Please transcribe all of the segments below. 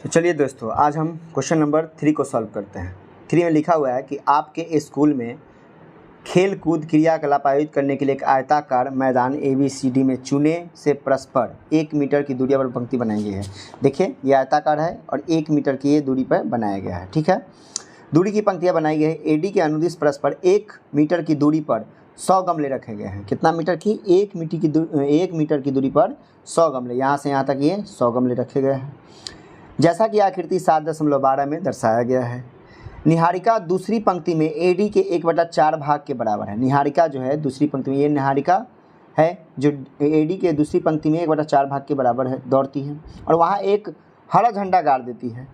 तो चलिए दोस्तों, आज हम क्वेश्चन नंबर 3 को सॉल्व करते हैं। 3 में लिखा हुआ है कि आपके स्कूल में खेल कूद क्रियाकलाप आयोजित करने के लिए एक आयताकार मैदान ABCD में चुने से परस्पर 1 मीटर की दूरी पर पंक्ति बनाई गई है। देखिए ये आयताकार है और 1 मीटर की ये दूरी पर बनाया गया है। ठीक है, दूरी की पंक्तियाँ बनाई गई है। AD के अनुदिश परस्पर 1 मीटर की दूरी पर 100 गमले रखे गए हैं। कितना मीटर की? 1 मीटर की दूरी पर 100 गमले, यहाँ से यहाँ तक ये 100 गमले रखे गए हैं, जैसा कि आकृति 7.12 में दर्शाया गया है। निहारिका दूसरी पंक्ति में AD के 1/4 भाग के बराबर है। निहारिका जो है दूसरी पंक्ति में, ये निहारिका है जो AD के दूसरी पंक्ति में 1/4 भाग के बराबर है, दौड़ती है और वहाँ एक हरा झंडा गाड़ देती है।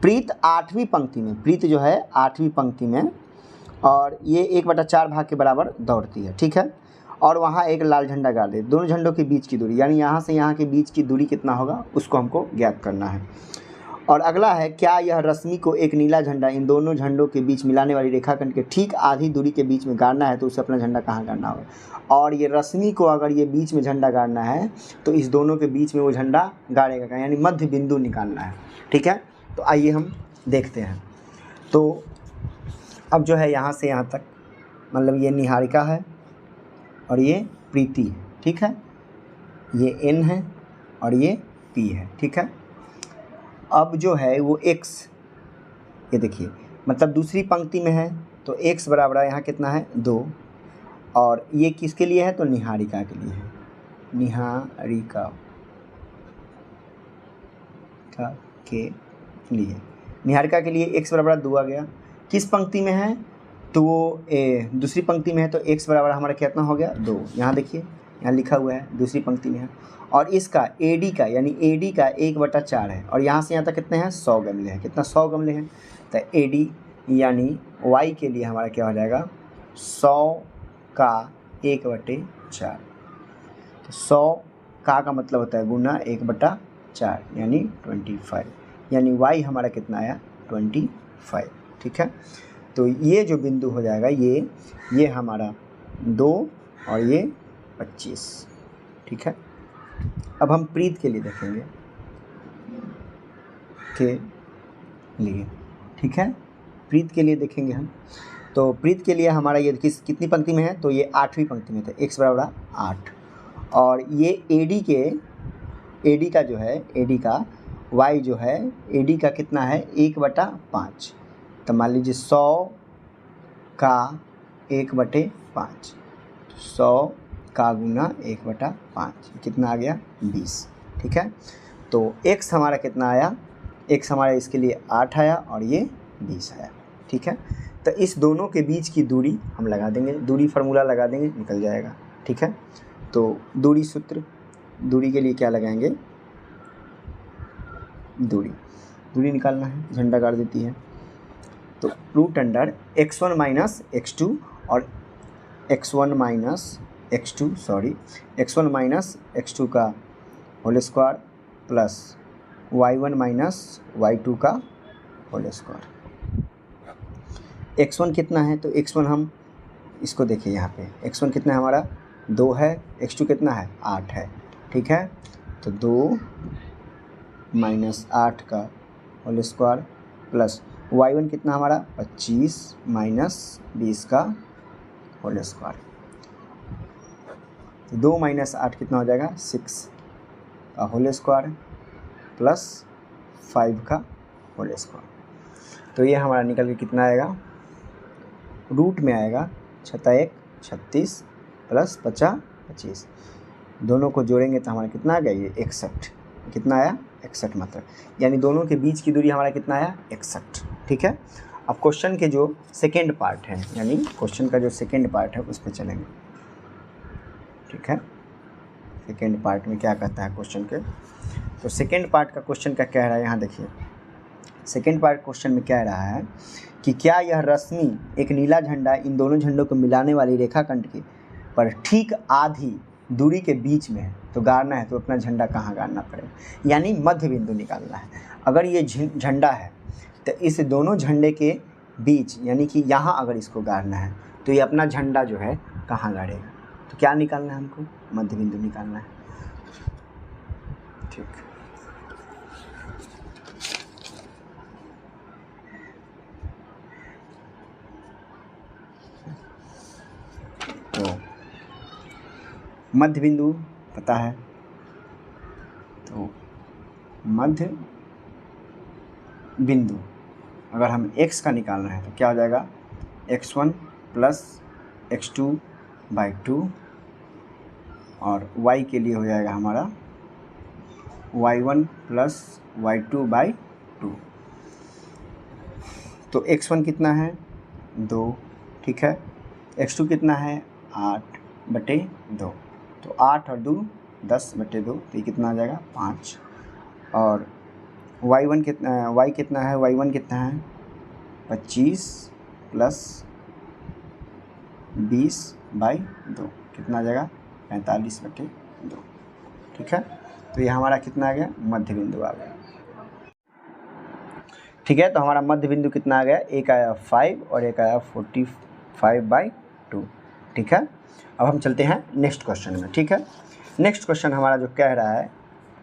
प्रीत 8वीं पंक्ति में, प्रीत जो है 8वीं पंक्ति में और ये 1/4 भाग के बराबर दौड़ती है। ठीक है, और वहाँ एक लाल झंडा गाड़ देती है। दोनों झंडों के बीच की दूरी, यानी यहाँ से यहाँ के बीच की दूरी कितना होगा उसको हमको ज्ञात करना है। और अगला है, क्या यह रश्मि को एक नीला झंडा इन दोनों झंडों के बीच मिलाने वाली रेखाखंड के ठीक आधी दूरी के बीच में गाड़ना है तो उसे अपना झंडा कहाँ गाड़ना होगा। और ये रश्मि को अगर ये बीच में झंडा गाड़ना है तो इस दोनों के बीच में वो झंडा गाड़ेगा कहाँ, यानी मध्य बिंदु निकालना है। ठीक है, तो आइए हम देखते हैं। तो अब जो है यहाँ से यहाँ तक, मतलब ये निहारिका है और ये प्रीति है। ठीक है, ये N है और ये P है। ठीक है, अब जो है वो x, ये देखिए मतलब दूसरी पंक्ति में है तो x बराबर है यहाँ कितना है 2, और ये किसके लिए है तो निहारिका के लिए है। निहारिका के लिए, निहारिका के लिए x बराबर 2 आ गया। किस पंक्ति में है तो वो दूसरी पंक्ति में है तो x बराबर हमारा कितना हो गया 2। यहाँ देखिए यहाँ लिखा हुआ है दूसरी पंक्ति में है, और इसका AD का यानी AD का 1/4 है और यहाँ से यहाँ तक कितने हैं 100 गमले हैं। कितना 100 गमले हैं तो AD यानी Y के लिए हमारा क्या हो जाएगा 100 का 1/4। तो 100 का मतलब होता है गुना 1/4 यानी 25, यानी Y हमारा कितना आया 25। ठीक है, तो ये जो बिंदु हो जाएगा ये हमारा 2 और ये 25। ठीक है, अब हम प्रीत के लिए देखेंगे के लिए। ठीक है, प्रीत के लिए देखेंगे हम। तो प्रीत के लिए हमारा ये कितनी पंक्ति में है तो ये 8वीं पंक्ति में था, x बराबर 8, और ये AD का जो है AD का y जो है AD का कितना है 1/5। तो मान लीजिए 100 का 1/5, 100 का गुना 1/5 कितना आ गया 20। ठीक है, तो x हमारा कितना आया, x हमारा इसके लिए 8 आया और ये 20 आया। ठीक है, तो इस दोनों के बीच की दूरी हम लगा देंगे, दूरी फार्मूला लगा देंगे निकल जाएगा। ठीक है, तो दूरी सूत्र, दूरी के लिए क्या लगाएंगे, दूरी निकालना है, झंडा गाड़ देती है तो √अंडर x1 माइनस x2 और x1 माइनस x2 का whole square plus y1 minus y2 का होल स्क्वायर। x1 कितना है तो x1 हम इसको देखिए, यहाँ पे x1 कितना है हमारा 2 है, x2 कितना है 8 है। ठीक है, तो 2 माइनस 8 का होल स्क्वायर प्लस y1 कितना हमारा 25 माइनस 20 का होल स्क्वायर। तो 2 माइनस 8 कितना हो जाएगा 6 का होल स्क्वायर प्लस 5 का होल स्क्वायर। तो ये हमारा निकल के कितना आएगा, रूट में आएगा 6 36 प्लस 50 25, दोनों को जोड़ेंगे तो हमारा कितना आ गया ये 61। कितना आया 61, मतलब यानी दोनों के बीच की दूरी हमारा कितना आया 61। ठीक है, अब क्वेश्चन के जो सेकेंड पार्ट है, यानी क्वेश्चन का जो सेकेंड पार्ट है उस पर चलेंगे। ठीक है, सेकेंड पार्ट में क्या कहता है क्वेश्चन के, तो सेकेंड पार्ट का क्वेश्चन का कह रहा है, यहाँ देखिए सेकेंड पार्ट क्वेश्चन में कह रहा है कि क्या यह रश्मि एक नीला झंडा इन दोनों झंडों को मिलाने वाली रेखाखंड के पर ठीक आधी दूरी के बीच में है तो गाड़ना है तो अपना झंडा कहाँ गाड़ना पड़ेगा, यानी मध्य बिंदु निकालना है। अगर ये झंडा है तो इस दोनों झंडे के बीच यानी कि यहाँ अगर इसको गाड़ना है तो ये अपना झंडा जो है कहाँ गाड़ेगा, तो क्या निकालना है हमको, मध्य बिंदु निकालना है। ठीक, मध्य बिंदु पता है, तो मध्य बिंदु अगर हम x का निकालना है तो क्या हो जाएगा, x1 प्लस x2/2 और y के लिए हो जाएगा हमारा y1 प्लस y2/2। तो x1 कितना है 2, ठीक है, x2 कितना है 8/2, तो 8 और 2 10/2, तो ये कितना आ जाएगा 5। और y1 कितना है, y कितना है, y1 कितना है 25 प्लस 20/2, कितना आ जाएगा 45/2, ठीक है। तो ये हमारा कितना आ गया, मध्य बिंदु आ गया, ठीक है। तो हमारा मध्य बिंदु कितना आ गया, एक आया 5 और एक आया 45/2, ठीक है। अब हम चलते हैं नेक्स्ट क्वेश्चन में, ठीक है। नेक्स्ट क्वेश्चन हमारा जो कह रहा है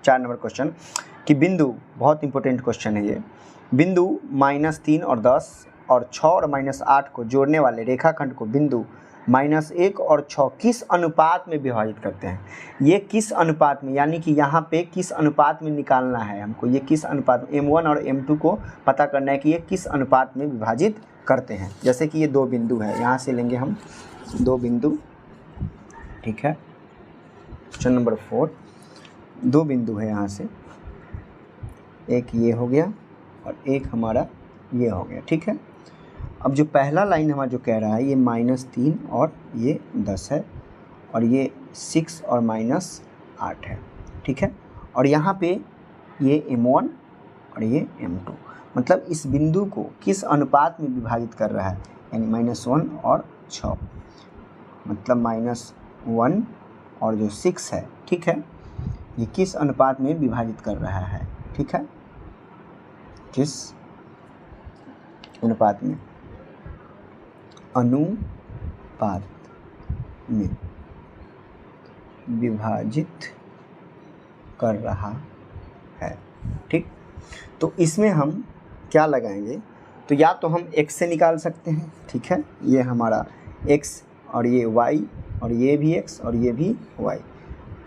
4 नंबर क्वेश्चन कि बिंदु, बहुत इंपॉर्टेंट क्वेश्चन है ये, बिंदु -3 और 10 और 6 और -8 को जोड़ने वाले रेखाखंड को बिंदु -1 और 6 किस अनुपात में विभाजित करते हैं। ये किस अनुपात में, यानी कि यहाँ पे किस अनुपात में निकालना है हमको, ये किस अनुपात में, M1 और M2 को पता करना है कि ये किस अनुपात में विभाजित करते हैं। जैसे कि ये 2 बिंदु है, यहाँ से लेंगे हम 2 बिंदु, ठीक है। क्वेश्चन नंबर 4, 2 बिंदु है यहाँ से, एक ये हो गया और एक हमारा ये हो गया, ठीक है। अब जो पहला लाइन हमारा जो कह रहा है ये -3 और ये 10 है और ये 6 और -8 है, ठीक है। और यहाँ पे ये M1 और ये M2, मतलब इस बिंदु को किस अनुपात में विभाजित कर रहा है, यानी -1 और 6, मतलब -1 और जो 6 है, ठीक है, ये किस अनुपात में विभाजित कर रहा है, ठीक है, किस अनुपात में, अनुपात में विभाजित कर रहा है, ठीक। तो इसमें हम क्या लगाएंगे, तो या तो हम x से निकाल सकते हैं, ठीक है, ये हमारा x और ये y और ये भी x और ये भी y,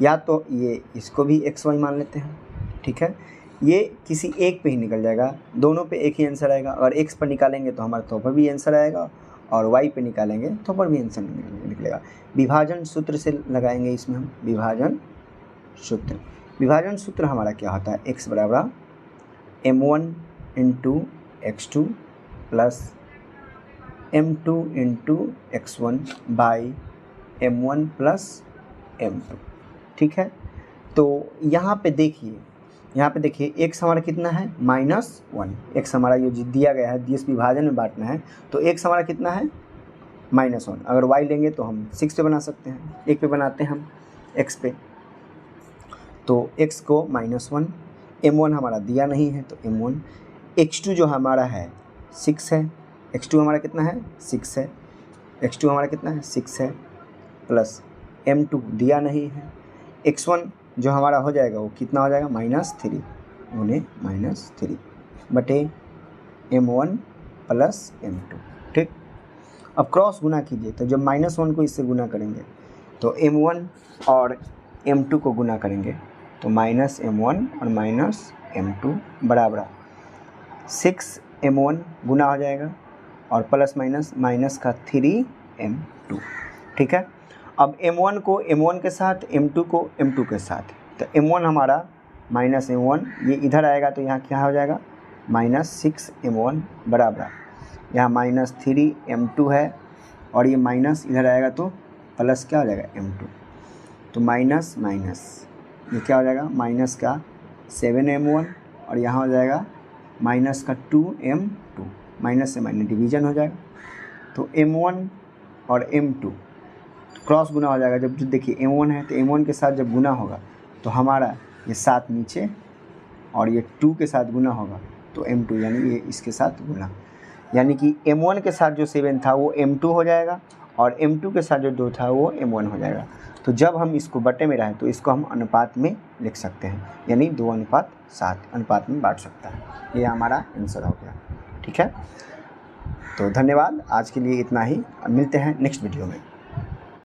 या तो ये इसको भी x y मान लेते हैं, ठीक है। ये किसी एक पे ही निकल जाएगा, दोनों पे एक ही आंसर आएगा। अगर x पर निकालेंगे तो हमारा तो पर भी आंसर आएगा और y पे निकालेंगे तो पर भी आंसर निकलेगा। विभाजन सूत्र से लगाएंगे इसमें हम, विभाजन सूत्र। विभाजन सूत्र हमारा क्या होता है, x बराबर m1 into x2 plus m2 into x1 by m1 plus m2, ठीक है। तो यहाँ पे देखिए, x हमारा कितना है -1, x हमारा ये दिया गया है, जिस विभाजन में बांटना है, तो x हमारा कितना है -1। अगर y लेंगे तो हम 6 पे बना सकते हैं, 1 पे बनाते हैं हम x पे, तो x को -1, m1 हमारा दिया नहीं है तो m1, x2 जो हमारा है 6 है, x2 हमारा कितना है 6 है, x2 हमारा कितना है 6 है, प्लस m2 दिया नहीं है, x1 जो हमारा हो जाएगा वो कितना हो जाएगा -3 उन्हें -3 बटे m1 प्लस m2, ठीक। अब क्रॉस गुना कीजिए, तो जब -1 को इससे गुना करेंगे तो m1 और m2 को गुना करेंगे तो -m1 और -m2 बराबर 6m1 गुना हो जाएगा और प्लस माइनस का 3m2, ठीक है। अब m1 को m1 के साथ, m2 को m2 के साथ, तो m1 हमारा -m1 ये इधर आएगा तो यहाँ क्या हो जाएगा -6m1 बराबर, यहाँ -3m2 है और ये माइनस इधर आएगा तो प्लस क्या हो जाएगा m2, तो माइनस ये क्या हो जाएगा माइनस का 7m1 और यहाँ हो जाएगा माइनस का 2m2, माइनस से माइनस डिवीजन हो जाएगा, तो m1 और m2 क्रॉस गुना हो जाएगा। जब देखिए m1 है तो m1 के साथ जब गुना होगा तो हमारा ये 7 नीचे और ये 2 के साथ गुना होगा तो m2, यानी ये इसके साथ गुना, यानी कि m1 के साथ जो 7 था वो m2 हो जाएगा और m2 के साथ जो 2 था वो m1 हो जाएगा। तो जब हम इसको बटे में रहें तो इसको हम अनुपात में लिख सकते हैं, यानी 2:7 अनुपात में बांट सकता है। ये हमारा आंसर हो गया, ठीक है। तो धन्यवाद, आज के लिए इतना ही, मिलते हैं नेक्स्ट वीडियो में।